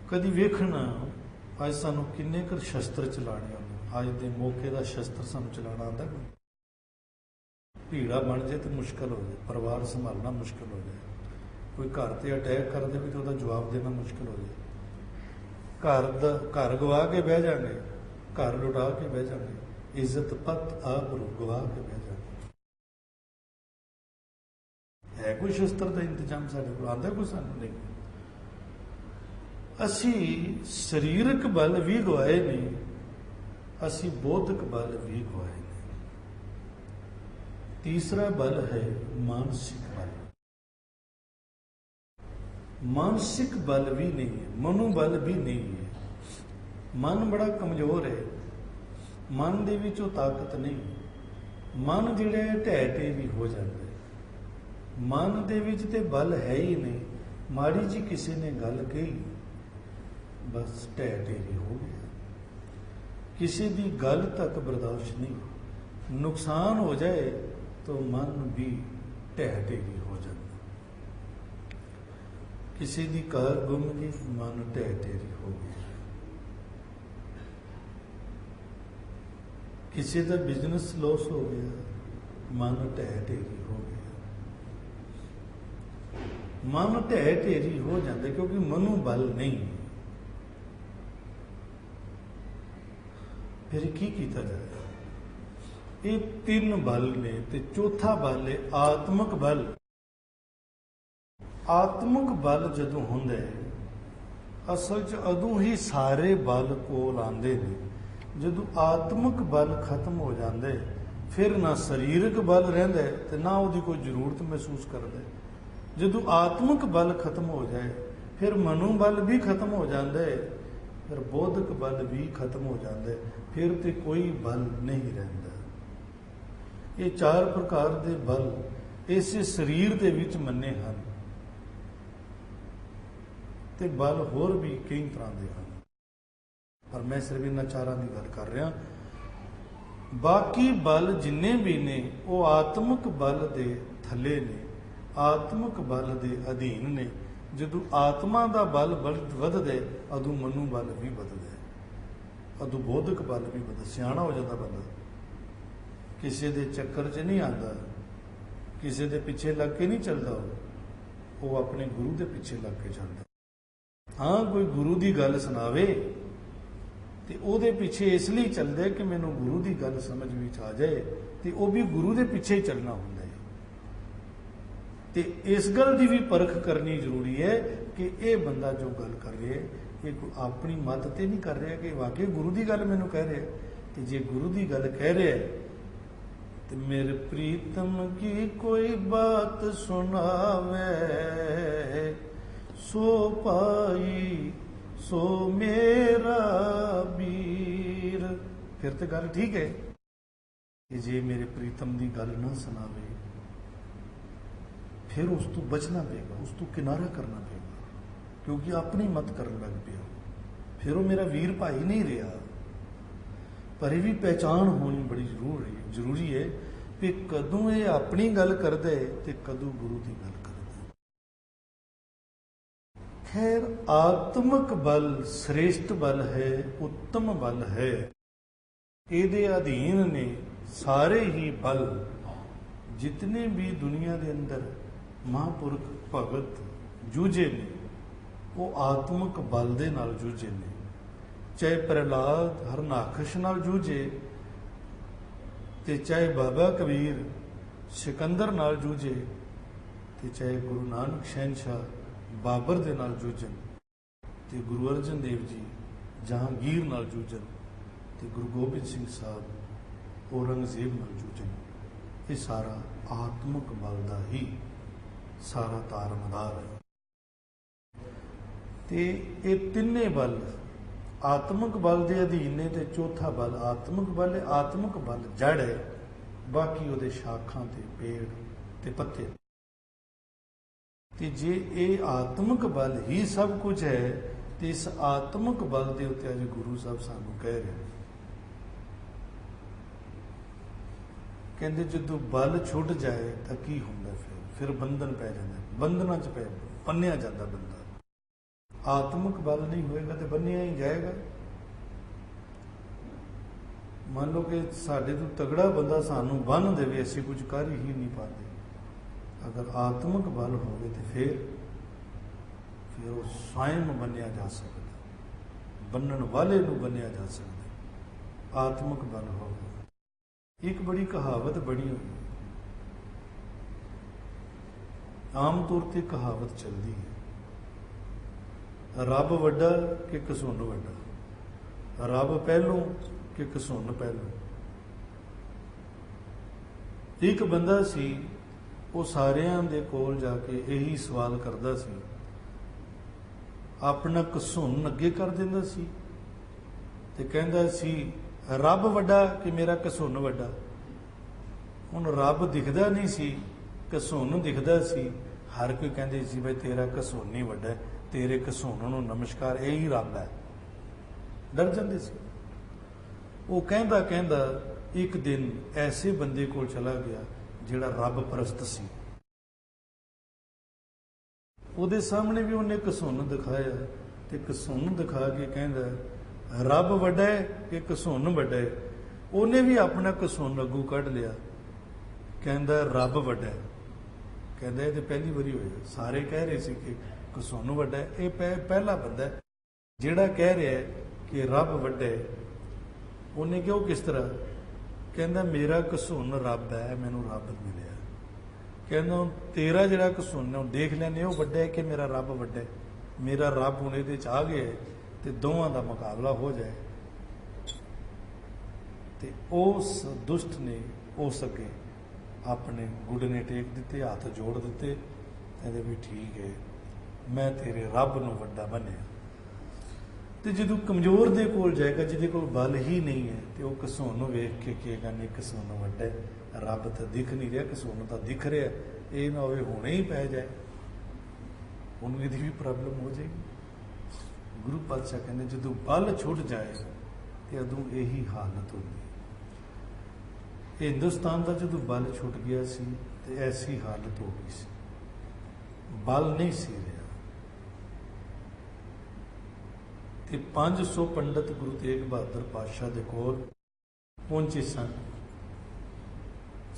कदी वेखना अज सानू किन्ने कर शस्त्र चलाने आते, अज के मौके का शस्त्र सानू चलाना आता कोई? भीड़ा बन जाए तो मुश्किल हो जाए, परिवार संभालना मुश्किल हो जाए, कोई घर से अटैक कर दे तो जवाब देना मुश्किल हो जाए, घर गवा के बह जाएंगे, घर लुटा के बह जाएंगे, इज्जत पत आबरू गवा के बह जाएंगे। है कोई शस्त्र का इंतजाम साढ़े को आंदा? कोई सानू नहीं। असी सरीरक बल भी गवाए ने, असी बौद्धिक बल भी गवाए ने। तीसरा बल है मानसिक बल। मानसिक बल भी नहीं है, मनोबल भी नहीं है। मन बड़ा कमजोर है, मन दे विचों ताकत नहीं, मन जिहड़ा ढह ढे भी हो जाता है। मन दे विच ते बल है ही नहीं, माड़ी जी किसी ने गल कही बस ढह ढेरी हो गया, किसी की गल तक बर्दाश्त नहीं, नुकसान हो जाए तो मन भी ढह ढेरी हो जाता। किसी की कार गुम गई, मन ढह ढेरी हो गया। किसी का बिजनेस लॉस हो गया, मन ढह ढेरी हो गया। मन ढह ढेरी हो जाता क्योंकि मनोबल नहीं। फिर की किया जाए? ये तीन बल ने, ते चौथा बल है आत्मक बल। आत्मक बल जदों हुंदा है असल च अदों ही सारे बल कोल आंदे ने। जदों आत्मक बल खत्म हो जाता है फिर ना सरीरक बल रहिंदा है ते ना उहदी कोई जरूरत महसूस करदा है। जदों आत्मक बल खत्म हो जाए फिर मनोबल भी खत्म हो जाता है, फिर बौद्धिक बल भी खत्म हो जाता है, फिर तो कोई बल नहीं रहिंदा। ये चार प्रकार के बल इस शरीर के विच मन्ने हैं, ते बल होर भी कई तरह के हैं, पर मैं सिर्फ इन्हां चारां की गल कर रहा। बाकी बल जिन्ने भी ने वो आत्मक बल के थले ने, आत्मक बल के अधीन ने। जदों आत्मा का बल वधदा है अदों मनोबल भी वधदा है, अदों बौद्धिक बल भी वधदा, सियाणा हो जाता बंदा, किसी के चक्कर च नहीं आता, किसी के पिछे लग के नहीं चलता, वो अपने गुरु के पिछे लग के चलता। हाँ कोई गुरु की गल सुनावे तो ਉਹਦੇ पिछे इसलिए चलता है कि मैनू गुरु की गल समझ में आ जाए, तो वह भी गुरु के पिछे ही चलना होंदा है। तो इस गल की भी परख करनी जरूरी है कि यह बंदा जो गल कर रहा है ये कोई अपनी मत तो नहीं कर रहा कि वाकई गुरु की गल मैनू कह रहा है। तो जे गुरु की गल कह रहा है तो मेरे प्रीतम की कोई बात सुनावे, सो पाई सो मेरा वीर, फिर तो गल ठीक है। कि जे मेरे प्रीतम की गल ना सुनावे फिर उस तो बचना पेगा, उस तो किनारा करना पेगा, क्योंकि अपनी मत करन लग पिया, फिर वो मेरा वीर भाई नहीं रहा। पर यह भी पहचान होनी बड़ी जरूरी है कि कदों ये अपनी गल करदा है ते कदों गुरु की गल करदा है। खैर आत्मक बल श्रेष्ठ बल है, उत्तम बल है। ਇਹਦੇ अधीन ने सारे ही बल, जितने भी दुनिया के अंदर महापुरख भगत जूझे ने वो आत्मक बल दे नाल जूझे ने। ਚਾਹੇ ਪ੍ਰਹਿਲਾਦ ਹਰਨਾਖਸ਼ ਨਾਲ ਜੂਝੇ ਤੇ ਚਾਹੇ ਬਾਬਾ ਕਬੀਰ ਸਿਕੰਦਰ ਨਾਲ ਜੂਝੇ ਤੇ ਚਾਹੇ ਗੁਰੂ ਨਾਨਕ ਸ਼ਹਿਨਸ਼ਾਹ ਬਾਬਰ ਦੇ ਨਾਲ ਜੂਝਣ ਤੇ ਗੁਰੂ ਅਰਜਨ ਦੇਵ ਜੀ ਜਹਾਂਗੀਰ ਨਾਲ ਜੂਝਣ ਤੇ ਗੁਰੂ ਗੋਬਿੰਦ ਸਿੰਘ ਸਾਹਿਬ ਔਰੰਗਜ਼ੇਬ ਨਾਲ ਜੂਝਣ, ਇਹ ਸਾਰਾ ਆਤਮਿਕ ਬਲ ਦਾ ਹੀ ਸਾਰਾ ਤਾਰਮਦਾਰ ਹੈ। ਤੇ ਇਹ ਤਿੰਨੇ ਬਲ ਆਤਮਿਕ ਬਲ ਦੇ ਅਧੀਨ ਨੇ ਤੇ ਚੌਥਾ ਬਲ ਆਤਮਿਕ ਬਲ ਹੈ। ਆਤਮਿਕ ਬਲ ਜੜ ਹੈ, ਬਾਕੀ ਉਹਦੇ ਸ਼ਾਖਾਂ ਤੇ ਪੇੜ ਤੇ ਪੱਤੇ। ਤੇ ਜੇ ਇਹ ਆਤਮਿਕ ਬਲ ਹੀ ਸਭ ਕੁਝ ਹੈ ਤੇ ਇਸ ਆਤਮਿਕ ਬਲ ਦੇ ਉੱਤੇ ਅੱਜ ਗੁਰੂ ਸਾਹਿਬ ਸਾਨੂੰ ਕਹਿ ਰਹੇ ਨੇ, ਕਹਿੰਦੇ ਜਦੋਂ ਬਲ ਛੁੱਟ ਜਾਏ ਤਾਂ ਕੀ ਹੁੰਦਾ, ਫਿਰ ਬੰਧਨ ਪੈ ਜਾਂਦਾ, ਬੰਧਨਾਂ 'ਚ ਬੰਨਿਆ ਜਾਂਦਾ ਬੰਦਾ। ਆਤਮਿਕ ਬਲ ਨਹੀਂ ਹੋਏਗਾ ਤੇ ਬੰਨਿਆ ਹੀ ਜਾਏਗਾ। ਮੰਨ ਲਓ ਕਿ ਸਾਡੇ ਤੋਂ ਤਗੜਾ ਬੰਦਾ ਸਾਨੂੰ ਬੰਨ੍ਹ ਦੇਵੇ, ਅਸੀਂ ਕੁਝ ਕਰ ਹੀ ਨਹੀਂ ਪਾਉਂਦੇ। ਅਗਰ ਆਤਮਿਕ ਬਲ ਹੋਵੇ ਤੇ ਫਿਰ ਉਹ ਸਵੈਮ ਬੰਨਿਆ ਜਾ ਸਕਦਾ, ਬੰਨਣ ਵਾਲੇ ਨੂੰ ਬੰਨਿਆ ਜਾ ਸਕਦਾ। ਆਤਮਿਕ ਬਲ ਹੋਵੇ। ਇੱਕ ਬੜੀ ਕਹਾਵਤ ਬਣੀ ਹੋਈ, ਆਮ ਤੌਰ ਤੇ ਕਹਾਵਤ ਚੱਲਦੀ ਹੈ, ਰੱਬ ਵੱਡਾ ਕਿ ਘਸੁੰਨ ਵੱਡਾ, ਰੱਬ ਪਹਿਲੋਂ ਕਿ ਘਸੁੰਨ ਪਹਿਲੋਂ। ਇੱਕ ਬੰਦਾ ਸੀ, ਉਹ ਸਾਰਿਆਂ ਦੇ ਕੋਲ ਜਾ ਕੇ ਇਹੀ ਸਵਾਲ ਕਰਦਾ ਸੀ, ਆਪਣਾ ਘਸੁੰਨ ਅੱਗੇ ਕਰ ਦਿੰਦਾ ਸੀ ਤੇ ਕਹਿੰਦਾ ਸੀ ਰੱਬ ਵੱਡਾ ਕਿ ਮੇਰਾ ਘਸੁੰਨ ਵੱਡਾ। ਹੁਣ ਰੱਬ ਦਿਖਦਾ ਨਹੀਂ ਸੀ, ਘਸੁੰਨ ਦਿਖਦਾ ਸੀ। ਹਰ ਕੋਈ ਕਹਿੰਦੇ ਸੀ ਬਈ ਤੇਰਾ ਘਸੁੰਨ ਹੀ ਵੱਡਾ, ਤੇਰੇ ਘਸੁੰਨ ਨੂੰ ਨਮਸਕਾਰ, ਇਹੀ ਰੱਬ ਹੈ। ਡਰ ਜਾਂਦੇ ਸੀ। ਉਹ ਕਹਿੰਦਾ ਕਹਿੰਦਾ ਇੱਕ ਦਿਨ ਐਸੇ ਬੰਦੇ ਕੋਲ ਚਲਾ ਗਿਆ ਜਿਹੜਾ ਰੱਬ ਪ੍ਰਸਤ ਸੀ। ਉਹਦੇ ਸਾਹਮਣੇ ਵੀ ਉਹਨੇ ਘਸੁੰਨ ਦਿਖਾਇਆ ਤੇ ਘਸੁੰਨ ਦਿਖਾ ਕੇ ਕਹਿੰਦਾ ਰੱਬ ਵੱਡਾ ਹੈ ਕਿ ਘਸੁੰਨ ਵੱਡਾ ਹੈ। ਉਹਨੇ ਵੀ ਆਪਣਾ ਘਸੁੰਨ ਅੱਗੋਂ ਕੱਢ ਲਿਆ, ਕਹਿੰਦਾ ਰੱਬ ਵੱਡਾ ਹੈ। ਕਹਿੰਦਾ ਇਹ ਤੇ ਪਹਿਲੀ ਵਾਰੀ ਹੋਇਆ, ਸਾਰੇ ਕਹਿ ਰਹੇ ਸੀ ਕਿ ਘਸੁੰਨ ਵੱਡਾ ਹੈ। ਇਹ ਪਹਿਲਾ ਬੰਦਾ ਜਿਹੜਾ ਕਹਿ ਰਿਹਾ ਕਿ ਰੱਬ ਵੱਡਾ ਹੈ। ਉਹਨੇ ਕਿਹਾ ਕਿਸ ਤਰ੍ਹਾਂ? ਕਹਿੰਦਾ ਮੇਰਾ ਘਸੁੰਨ ਰੱਬ ਹੈ, ਮੈਨੂੰ ਰੱਬ ਮਿਲਿਆ। ਕਹਿੰਦਾ ਤੇਰਾ ਜਿਹੜਾ ਘਸੁੰਨ ਉਹ ਦੇਖ ਲੈਂਦੇ ਉਹ ਵੱਡਾ ਹੈ ਕਿ ਮੇਰਾ ਰੱਬ ਵੱਡਾ ਹੈ। ਮੇਰਾ ਰੱਬ ਹੁਣ ਇਹਦੇ 'ਚ ਆ ਗਿਆ ਤੇ ਦੋਵਾਂ ਦਾ ਮੁਕਾਬਲਾ ਹੋ ਜਾਏ। ਤੇ ਉਸ ਦੁਸ਼ਟ ਨੇ ਉਸ ਅੱਗੇ ਆਪਣੇ ਗੁੱਡਨੇ ਟੇਕ ਦਿੱਤੇ, ਹੱਥ ਜੋੜ ਦਿੱਤੇ, ਕਹਿੰਦੇ ਵੀ ਠੀਕ ਹੈ, ਮੈਂ ਤੇਰੇ ਰੱਬ ਨੂੰ ਵੱਡਾ ਮੰਨਿਆ। ਤੇ ਜਦੋਂ ਕਮਜ਼ੋਰ ਦੇ ਕੋਲ ਜਾਏਗਾ, ਜਿਹਦੇ ਕੋਲ ਬਲ ਹੀ ਨਹੀਂ ਹੈ, ਤੇ ਉਹ ਘਸੁੰਨ ਨੂੰ ਵੇਖ ਕੇ ਕਹੇਗਾ ਨਹੀਂ ਘਸੁੰਨ ਵੱਡਾ, ਰੱਬ ਤਾਂ ਦਿਖ ਨਹੀਂ ਰਿਹਾ, ਘਸੁੰਨ ਤਾਂ ਦਿਖ ਰਿਹਾ, ਇਹ ਨਾ ਹੋਵੇ ਹੁਣੇ ਹੀ ਪੈ ਜਾਏ, ਉਹਨੂੰ ਇਹਦੀ ਵੀ ਪ੍ਰੋਬਲਮ ਹੋ ਜਾਏਗੀ। ਗੁਰੂ ਪਾਤਸ਼ਾਹ ਕਹਿੰਦੇ ਜਦੋਂ ਬਲ ਛੁੱਟ ਜਾਏ ਤੇ ਉਦੋਂ ਇਹੀ ਹਾਲਤ ਹੁੰਦੀ। ਹਿੰਦੁਸਤਾਨ ਦਾ ਜਦੋਂ ਬਲ ਛੁੱਟ ਗਿਆ ਸੀ ਤੇ ਐਸੀ ਹਾਲਤ ਹੋ ਗਈ ਸੀ, ਬਲ ਨਹੀਂ ਸੀ ਰਿਹਾ। ਤੇ 500 ਪੰਡਤ ਗੁਰੂ ਤੇਗ ਬਹਾਦਰ ਪਾਤਸ਼ਾਹ ਦੇ ਕੋਲ ਪਹੁੰਚੇ ਸਨ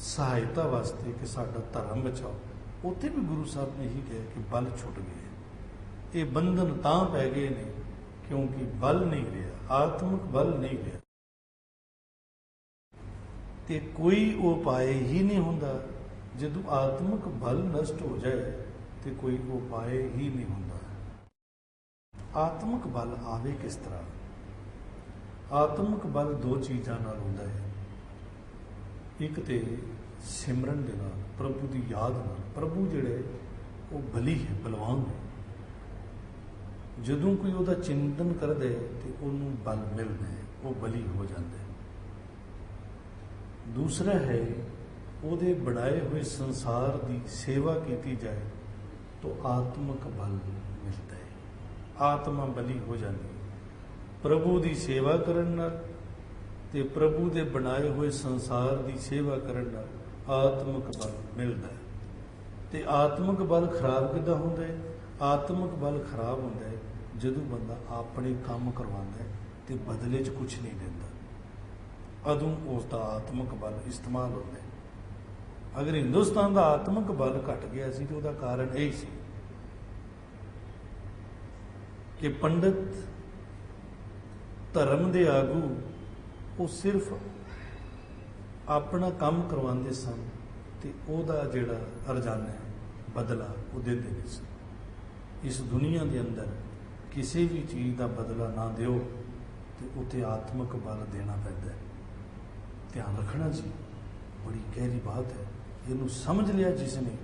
ਸਹਾਇਤਾ ਵਾਸਤੇ ਕਿ ਸਾਡਾ ਧਰਮ ਬਚਾਓ। ਉੱਥੇ ਵੀ ਗੁਰੂ ਸਾਹਿਬ ਨੇ ਇਹੀ ਕਿਹਾ ਕਿ ਬਲ ਛੁੱਟ ਗਏ, ਇਹ ਬੰਧਨ ਤਾਂ ਪੈ ਗਏ ਨੇ ਕਿਉਂਕਿ ਬਲ ਨਹੀਂ ਰਿਹਾ, ਆਤਮਿਕ ਬਲ ਨਹੀਂ ਰਿਹਾ। ਤੇ ਕੋਈ ਉਪਾਏ ਹੀ ਨਹੀਂ ਹੁੰਦਾ। ਜਦੋਂ ਆਤਮਿਕ ਬਲ ਨਸ਼ਟ ਹੋ ਜਾਏ ਤੇ ਕੋਈ ਉਪਾਏ ਹੀ ਨਹੀਂ ਹੁੰਦਾ। ਆਤਮਿਕ ਬਲ ਆਵੇ ਕਿਸ ਤਰ੍ਹਾਂ? ਆਤਮਿਕ ਬਲ ਦੋ ਚੀਜ਼ਾਂ ਨਾਲ ਹੁੰਦਾ ਹੈ। ਇੱਕ ਤੇ ਸਿਮਰਨ ਦੇ ਨਾਲ, ਪ੍ਰਭੂ ਦੀ ਯਾਦ ਨਾਲ। ਪ੍ਰਭੂ ਜਿਹੜੇ ਉਹ ਬਲੀ ਹੈ, ਬਲਵਾਨ ਹੈ। ਜਦੋਂ ਕੋਈ ਉਹਦਾ ਚਿੰਤਨ ਕਰਦੇ ਤੇ ਉਹਨੂੰ ਬਲ ਮਿਲਦਾ ਹੈ, ਉਹ ਬਲੀ ਹੋ ਜਾਂਦਾ ਹੈ। ਦੂਸਰਾ ਹੈ ਉਹਦੇ ਬਣਾਏ ਹੋਏ ਸੰਸਾਰ ਦੀ ਸੇਵਾ ਕੀਤੀ ਜਾਏ ਤਾਂ ਆਤਮਿਕ ਬਲ ਮਿਲਦਾ ਹੈ, ਆਤਮਾ ਬਲੀ ਹੋ ਜਾਂਦੀ। ਪ੍ਰਭੂ ਦੀ ਸੇਵਾ ਕਰਨ ਨਾਲ ਤੇ ਪ੍ਰਭੂ ਦੇ ਬਣਾਏ ਹੋਏ ਸੰਸਾਰ ਦੀ ਸੇਵਾ ਕਰਨ ਨਾਲ ਆਤਮਿਕ ਬਲ ਮਿਲਦਾ ਹੈ। ਤੇ ਆਤਮਿਕ ਬਲ ਖਰਾਬ ਕਿੱਦਾਂ ਹੁੰਦਾ ਹੈ? ਆਤਮਿਕ ਬਲ ਖਰਾਬ ਹੁੰਦਾ ਹੈ ਜਦੋਂ ਬੰਦਾ ਆਪਣੇ ਕੰਮ ਕਰਵਾਉਂਦਾ ਹੈ ਤੇ ਬਦਲੇ 'ਚ ਕੁਝ ਨਹੀਂ ਦਿੰਦਾ, ਉਦੋਂ ਉਸ ਦਾ ਆਤਮਿਕ ਬਲ ਇਸਤੇਮਾਲ ਹੁੰਦਾ ਹੈ। ਅਗਰ ਹਿੰਦੁਸਤਾਨ ਦਾ ਆਤਮਿਕ ਬਲ ਘਟ ਗਿਆ ਸੀ ਤੇ ਉਹਦਾ ਕਾਰਨ ਇਹ ਸੀ ਕਿ ਪੰਡਤ ਧਰਮ ਦੇ ਆਗੂ ਉਹ ਸਿਰਫ ਆਪਣਾ ਕੰਮ ਕਰਵਾਉਂਦੇ ਸਨ ਤੇ ਉਹਦਾ ਜਿਹੜਾ ਅਰਜ਼ਾਨਾ ਹੈ, ਬਦਲਾ ਉਹ ਦਿੰਦੇ ਨਹੀਂ ਸਨ। ਇਸ ਦੁਨੀਆ ਦੇ ਅੰਦਰ ਕਿਸੇ ਵੀ ਚੀਜ਼ ਦਾ ਬਦਲਾ ਨਾ ਦਿਓ ਤੇ ਉੱਥੇ ਆਤਮਿਕ ਬਲ ਦੇਣਾ ਪੈਂਦਾ ਹੈ। ਧਿਆਨ ਰੱਖਣਾ ਜੀ, ਬੜੀ ਗਹਿਰੀ ਬਾਤ ਹੈ। ਇਹਨੂੰ ਸਮਝ ਲਿਆ ਜਿਸ ਨੇ,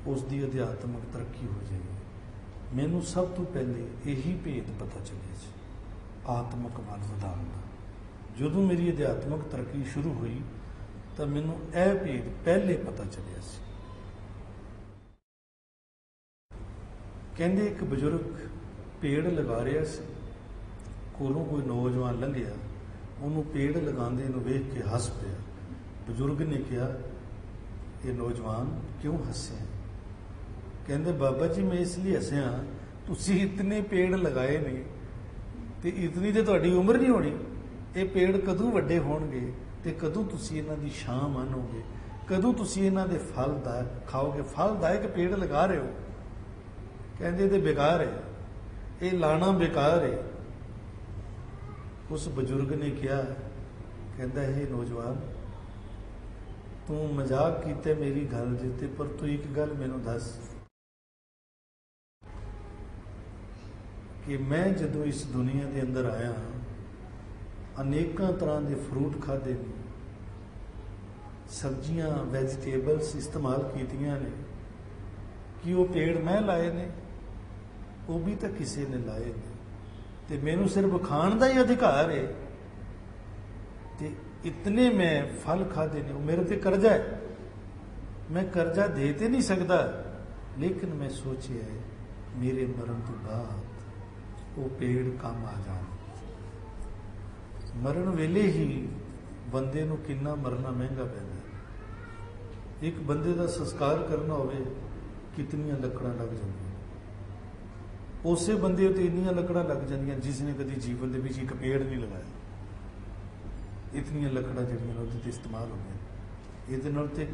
ਉਸ ਦੀ ਅਧਿਆਤਮਿਕ ਤਰੱਕੀ ਹੋ ਜਾਏਗੀ। ਮੈਨੂੰ ਸਭ ਤੋਂ ਪਹਿਲੇ ਇਹੀ ਭੇਦ ਪਤਾ ਚੱਲਿਆ ਸੀ, ਆਤਮਿਕ ਬਲ ਵਧਾਉਣ ਦਾ। ਜਦੋਂ ਮੇਰੀ ਅਧਿਆਤਮਿਕ ਤਰੱਕੀ ਸ਼ੁਰੂ ਹੋਈ ਤਾਂ ਮੈਨੂੰ ਇਹ ਭੇਦ ਪਹਿਲੇ ਪਤਾ ਚੱਲਿਆ ਸੀ। ਕਹਿੰਦੇ ਇੱਕ ਬਜ਼ੁਰਗ ਪੇੜ ਲਗਾ ਰਿਹਾ ਸੀ, ਕੋਲੋਂ ਕੋਈ ਨੌਜਵਾਨ ਲੰਘਿਆ, ਉਹਨੂੰ ਪੇੜ ਲਗਾਉਂਦੇ ਨੂੰ ਵੇਖ ਕੇ ਹੱਸ ਪਿਆ। ਬਜ਼ੁਰਗ ਨੇ ਕਿਹਾ, ਇਹ ਨੌਜਵਾਨ ਕਿਉਂ ਹੱਸਿਆ? ਕਹਿੰਦੇ ਬਾਬਾ ਜੀ ਮੈਂ ਇਸ ਲਈ ਹੱਸਿਆ, ਤੁਸੀਂ ਇਤਨੇ ਪੇੜ ਲਗਾਏ ਨੇ ਤੇ ਇਤਨੀ ਤੇ ਤੁਹਾਡੀ ਉਮਰ ਨਹੀਂ ਹੋਣੀ। ਇਹ ਪੇੜ ਕਦੋਂ ਵੱਡੇ ਹੋਣਗੇ ਤੇ ਕਦੋਂ ਤੁਸੀਂ ਇਹਨਾਂ ਦੀ ਛਾਂ ਮਾਣੋਗੇ, ਕਦੋਂ ਤੁਸੀਂ ਇਹਨਾਂ ਦੇ ਫਲ ਦਾ ਖਾਓਗੇ। ਫਲਦਾਇਕ ਪੇੜ ਲਗਾ ਰਹੇ ਹੋ, ਕਹਿੰਦੇ ਤੇ ਬੇਕਾਰ ਹੈ, ਇਹ ਲਾਣਾ ਬੇਕਾਰ ਹੈ। ਉਸ ਬਜ਼ੁਰਗ ਨੇ ਕਿਹਾ, ਕਹਿੰਦਾ ਇਹ ਨੌਜਵਾਨ ਤੂੰ ਮਜ਼ਾਕ ਕੀਤਾ ਮੇਰੀ ਗੱਲ ਦੇ ਤੇ, ਪਰ ਤੂੰ ਇੱਕ ਗੱਲ ਮੈਨੂੰ ਦੱਸ ਕਿ ਮੈਂ ਜਦੋਂ ਇਸ ਦੁਨੀਆ ਦੇ ਅੰਦਰ ਆਇਆ ਅਨੇਕਾਂ ਤਰ੍ਹਾਂ ਦੇ ਫਰੂਟ ਖਾਧੇ ਨੇ, ਸਬਜ਼ੀਆਂ ਵੈਜੀਟੇਬਲਸ ਇਸਤੇਮਾਲ ਕੀਤੀਆਂ ਨੇ, ਕਿ ਉਹ ਪੇੜ ਮੈਂ ਲਾਏ ਨੇ? ਉਹ ਵੀ ਤਾਂ ਕਿਸੇ ਨੇ ਲਾਏ ਨੇ, ਤੇ ਮੈਨੂੰ ਸਿਰਫ ਖਾਣ ਦਾ ਹੀ ਅਧਿਕਾਰ ਹੈ। ਤੇ ਇਤਨੇ ਮੈਂ ਫਲ ਖਾਦੇ ਨੇ, ਉਹ ਮੇਰੇ ਤੇ ਕਰਜ਼ਾ ਹੈ, ਮੈਂ ਕਰਜ਼ਾ ਦੇ ਤੇ ਨਹੀਂ ਸਕਦਾ। ਲੇਕਿਨ ਮੈਂ ਸੋਚਿਆ ਮੇਰੇ ਮਰਨ ਤੋਂ ਬਾਅਦ ਉਹ ਪੇੜ ਕੰਮ ਆ ਜਾਣ। ਮਰਨ ਵੇਲੇ ਹੀ ਬੰਦੇ ਨੂੰ ਕਿੰਨਾ ਮਰਨਾ ਮਹਿੰਗਾ ਪੈਂਦਾ। ਇੱਕ ਬੰਦੇ ਦਾ ਸੰਸਕਾਰ ਕਰਨਾ ਹੋਵੇ ਕਿਤਨੀਆਂ ਲੱਕੜਾਂ ਲੱਗ ਜਾਂਦੀਆਂ, ਉਸੇ ਬੰਦੇ ਉੱਤੇ ਇੰਨੀਆਂ ਲੱਕੜਾਂ ਲੱਗ ਜਾਂਦੀਆਂ ਜਿਸ ਨੇ ਕਦੀ ਜੀਵਨ ਦੇ ਵਿੱਚ ਇੱਕ ਪੇੜ ਨਹੀਂ ਲਗਾਇਆ। ਇਤਨੀਆਂ ਲੱਕੜਾਂ ਜਿਹੜੀਆਂ ਉਹਦੇ 'ਤੇ ਇਸਤੇਮਾਲ ਹੁੰਦੀਆਂ। ਇਹਦੇ ਨਾਲ ਤੇ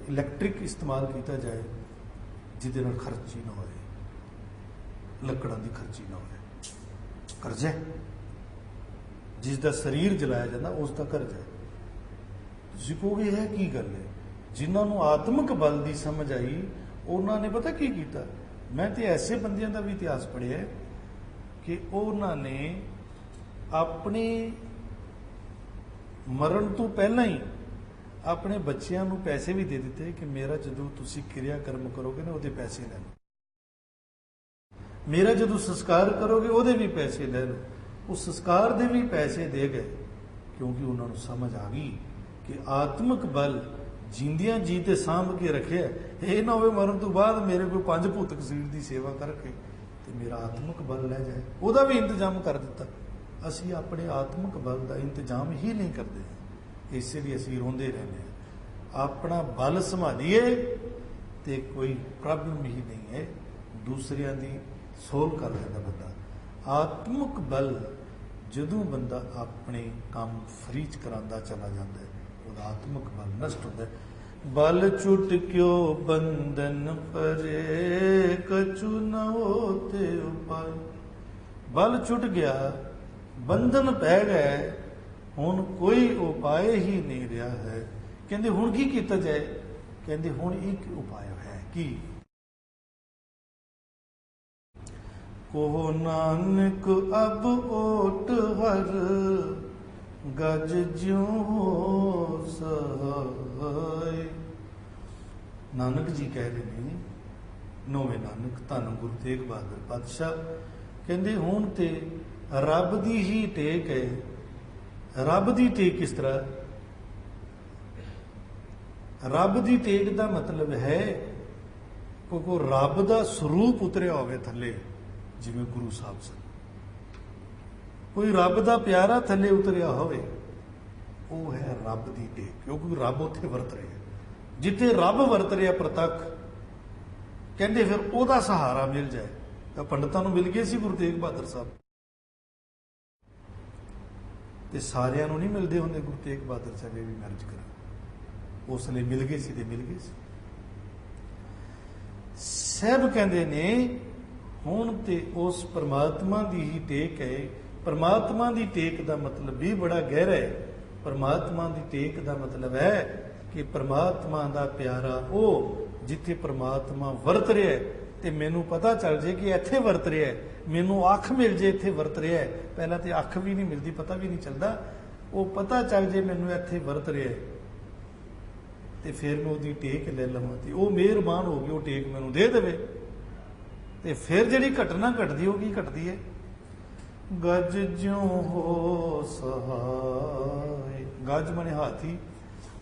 ਇਲੈਕਟ੍ਰਿਕ ਇਸਤੇਮਾਲ ਕੀਤਾ ਜਾਏ ਜਿਹਦੇ ਨਾਲ ਖਰਚੀ ਨਾ ਹੋਏ, ਲੱਕੜਾਂ ਦੀ ਖਰਚੀ ਨਾ ਹੋਏ। ਕਰਜ਼ਾ ਜਿਸ ਦਾ ਸਰੀਰ ਜਲਾਇਆ ਜਾਂਦਾ ਉਸ ਦਾ ਕਰਜ਼ਾ। ਤੁਸੀਂ ਕਹੋਗੇ ਇਹ ਕੀ ਗੱਲ ਹੈ? ਜਿਨ੍ਹਾਂ ਨੂੰ ਆਤਮਿਕ ਬਲ ਦੀ ਸਮਝ ਆਈ ਉਹਨਾਂ ਨੇ ਪਤਾ ਕੀ ਕੀਤਾ? ਮੈਂ ਤੇ ਐਸੇ ਬੰਦਿਆਂ ਦਾ ਵੀ ਇਤਿਹਾਸ ਪੜ੍ਹਿਆ ਕਿ ਉਹਨਾਂ ਨੇ ਆਪਣੇ ਮਰਨ ਤੋਂ ਪਹਿਲਾਂ ਹੀ ਆਪਣੇ ਬੱਚਿਆਂ ਨੂੰ ਪੈਸੇ ਵੀ ਦੇ ਦਿੱਤੇ ਕਿ ਮੇਰਾ ਜਦੋਂ ਤੁਸੀਂ ਕਿਰਿਆ ਕਰਮ ਕਰੋਗੇ ਨਾ ਉਹਦੇ ਪੈਸੇ ਲੈ ਲਓ, ਮੇਰਾ ਜਦੋਂ ਸੰਸਕਾਰ ਕਰੋਗੇ ਉਹਦੇ ਵੀ ਪੈਸੇ ਲੈ ਲਓ। ਉਹ ਸੰਸਕਾਰ ਦੇ ਵੀ ਪੈਸੇ ਦੇ ਗਏ ਕਿਉਂਕਿ ਉਹਨਾਂ ਨੂੰ ਸਮਝ ਆ ਗਈ ਕਿ ਆਤਮਿਕ ਬਲ ਜਿੰਦਿਆਂ ਜੀ ਤੇ ਸਾਂਭ ਕੇ ਰੱਖਿਆ। ਇਹ ਨਾ ਹੋਵੇ ਮਰਨ ਤੋਂ ਬਾਅਦ ਮੇਰੇ ਕੋਈ 5 ਭੂਤਕ ਸਰੀਰ ਦੀ ਸੇਵਾ ਕਰਕੇ ਤੇ ਮੇਰਾ ਆਤਮਿਕ ਬਲ ਲੈ ਜਾਏ। ਉਹਦਾ ਵੀ ਇੰਤਜ਼ਾਮ ਕਰ ਦਿੱਤਾ। ਅਸੀਂ ਆਪਣੇ ਆਤਮਿਕ ਬਲ ਦਾ ਇੰਤਜ਼ਾਮ ਹੀ ਨਹੀਂ ਕਰਦੇ, ਇਸੇ ਲਈ ਅਸੀਂ ਰੋਂਦੇ ਰਹਿੰਦੇ ਹਾਂ। ਆਪਣਾ ਬਲ ਸੰਭਾਲੀਏ ਤੇ ਕੋਈ ਪ੍ਰੋਬਲਮ ਹੀ ਨਹੀਂ ਹੈ। ਦੂਸਰਿਆਂ ਦੀ ਸੋਲ ਕਰ ਲੈਂਦਾ ਬੰਦਾ। ਆਤਮਿਕ ਬਲ ਜਦੋਂ ਬੰਦਾ ਆਪਣੇ ਕੰਮ ਫਰੀ ਚ ਕਰਾਉਂਦਾ ਚਲਾ ਜਾਂਦਾ ਹੈ, ਉਹਦਾ ਆਤਮਿਕ ਬਲ ਨਸ਼ਟ ਹੁੰਦਾ ਹੈ। ਬਲ ਛੁਟ ਕਿਉ ਬੰਧਨ ਪਰੇ, ਕਛੂ ਨ ਹੋਤੇ ਉਪਾਇ। ਬਲ ਛੁੱਟ ਗਿਆ, ਬੰਧਨ ਪੈ ਗਏ, ਹੁਣ ਕੋਈ ਉਪਾਏ ਹੀ ਨਹੀਂ ਰਿਹਾ ਹੈ। ਕਹਿੰਦੇ ਹੁਣ ਕੀ ਕੀਤਾ ਜਾਏ? ਕਹਿੰਦੇ ਹੁਣ ਇੱਕ ਉਪਾਅ ਹੈ। ਕੀ? ਕੋ ਨਾਨਕ ਅਬ ਓਟ ਹਰ, ਗਜ ਜਿਉ ਹੋ ਸਹਾਇ। ਨਾਨਕ ਜੀ ਕਹਿ ਰਹੇ ਨੇ, ਨੌਵੇਂ ਨਾਨਕ ਧੰਨ ਗੁਰੂ ਤੇਗ ਬਹਾਦਰ ਪਾਤਸ਼ਾਹ ਕਹਿੰਦੇ ਹੁਣ ਤੇ ਰੱਬ ਦੀ ਹੀ ਟੇਕ ਹੈ। ਰੱਬ ਦੀ ਟੇਕ ਕਿਸ ਤਰ੍ਹਾਂ? ਰੱਬ ਦੀ ਟੇਕ ਦਾ ਮਤਲਬ ਹੈ ਕੋਈ ਰੱਬ ਦਾ ਸਰੂਪ ਉਤਰਿਆ ਹੋਵੇ ਥੱਲੇ, ਜਿਵੇਂ ਗੁਰੂ ਸਾਹਿਬ ਸਨ। ਕੋਈ ਰੱਬ ਦਾ ਪਿਆਰਾ ਥੱਲੇ ਉਤਰਿਆ ਹੋਵੇ, ਉਹ ਹੈ ਰੱਬ ਦੀ ਟੇਕ। ਕਿਉਂਕਿ ਰੱਬ ਉੱਥੇ ਵਰਤ ਰਿਹਾ, ਜਿੱਥੇ ਰੱਬ ਵਰਤ ਰਿਹਾ ਪ੍ਰਤੱਖ, ਕਹਿੰਦੇ ਫਿਰ ਉਹਦਾ ਸਹਾਰਾ ਮਿਲ ਜਾਏ। ਤਾਂ ਪੰਡਤਾਂ ਨੂੰ ਮਿਲ ਗਏ ਸੀ ਗੁਰੂ ਤੇਗ ਬਹਾਦਰ ਸਾਹਿਬ, ਤੇ ਸਾਰਿਆਂ ਨੂੰ ਨਹੀਂ ਮਿਲਦੇ ਹੁੰਦੇ। ਗੁਰੂ ਤੇਗ ਬਹਾਦਰ ਸਾਹਿਬ ਇਹ ਵੀ ਮੈਰਿਜ ਕਰਾ, ਉਸ ਲਈ ਮਿਲ ਗਏ ਸੀ ਤੇ ਮਿਲ ਗਏ ਸੀ। ਸਭ ਕਹਿੰਦੇ ਨੇ ਹੁਣ ਤੇ ਉਸ ਪਰਮਾਤਮਾ ਦੀ ਹੀ ਟੇਕ ਹੈ परमात्मा की टेक का मतलब भी बड़ा गहरा है। परमात्मा की टेक का मतलब है कि परमात्मा का प्यारा वो जिथे परमात्मा वरत रहा है तो मैनू पता चल जाए कि इत्थे वरत रहा है, मैनू अख मिल जाए इत्थे वरत रहा है। पहला तो अख भी नहीं मिलती, पता भी नहीं चलता, वो पता चल जाए मैनू इत्थे वरत रहा है तो फिर मैं उसकी टेक ले लवां तो वो मेहरबान हो गई, वो टेक मैनू दे देवे। तो फिर जिहड़ी घटना घटदी वो की घटदी है, गज ज्यों हो सहाय। गज मने हाथी,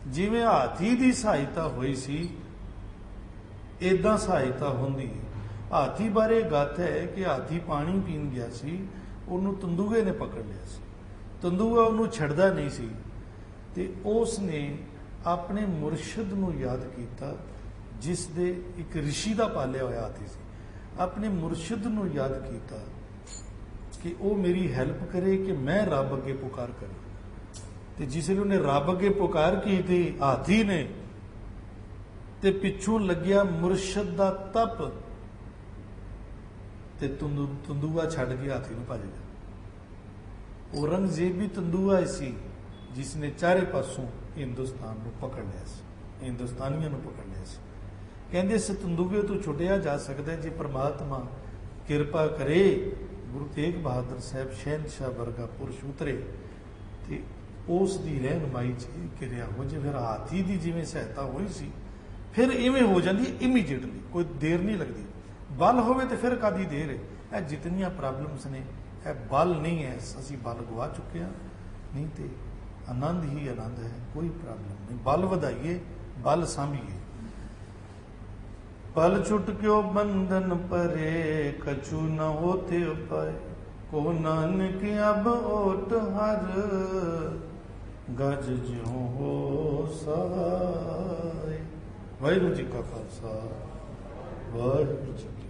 जिवें हाथी की सहायता हुई सी इदां सहायता होंदी है। हाथी बारे गत है कि हाथी पानी पीन गया सी, उन्होंने तंदूए ने पकड़ लिया सी, तंदूआ उन्होंने छड़दा नहीं सी ते उसने अपने मुरशद नूं याद किया जिस दे एक ऋषि का पालिया होया हाथी सी। अपने मुरशद नूं याद किया कि वो मेरी हैल्प करे कि मैं रब अगे पुकार करूं। तो जिसले उन्हें रब अगे पुकार की थी हाथी ने, ते पिछों लग्या मुरशद का तप, ते तंदूआ छड़ के हाथी नूं भज गया। औरंगजेब भी तंदूआ सी जिसने चारे पासों हिंदुस्तान को पकड़ लिया, हिंदुस्तानियों को पकड़ लिया। कहते इस तंदूए तो छुटिया जा सकता है जे परमात्मा किरपा करे, गुरु तेग बहादुर साहब शहनशाह वर्गा पुरुष उतरे तो उस दी रहनुमाई च किरिया हो जे। फिर हाथी की जिवें सहायता हुई सी फिर इवें हो जाती इमीजिएटली, कोई देर नहीं लगती। बल होवे तो फिर कादी देर है। यह जितनियां प्रॉब्लम्स ने यह बल नहीं है, असी बल गवा चुके हैं, नहीं तो आनंद ही आनंद है, कोई प्रॉब्लम नहीं। बल वधाइए, बल सांभीए। बल छुट क्यों बंधन परे, कछु न होते उपाय, को नानक अब ओट हर, गज ज्यों हो सहाय। वाहिगुरू जी का खालसा, वाहिगुरू जी की